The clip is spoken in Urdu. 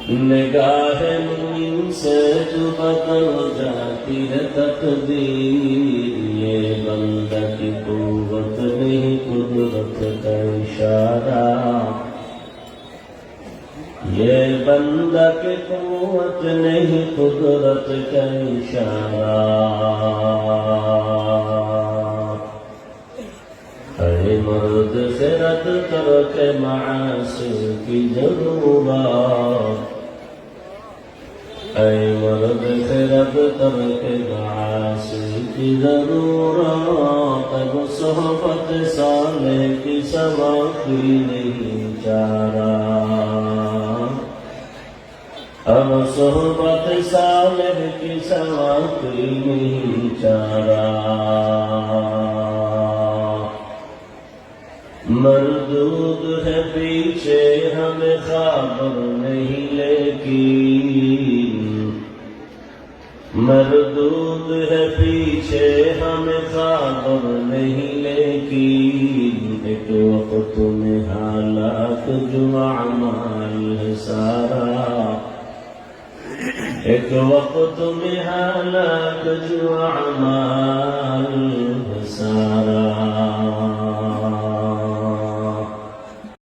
نگاہ مومن سے جو بدل جاتی ہے تقدیر، یہ بندہ کی قوت نہیں قدرت کا اشارہ، یہ بندہ کی قوت نہیں قدرت کا اشارہ۔ اے مرد خرد کر کے معاصی کی ضرورت، اے مرد خرد کر کے معاصی کی ضرورت، اب صحبت صالح کی سوا کوئی نہیں چارہ، اب صحبت صالح کی سوا کوئی نہیں چارہ۔ مردود ہے پیچھے ہمیں خبر نہیں لیکن، مردود ہے پیچھے ہمیں خبر نہیں لیکن، ایک وقت میں حالات جو اعمال ہے سارا، ایک وقت میں حالات جو اعمال ہے سارا۔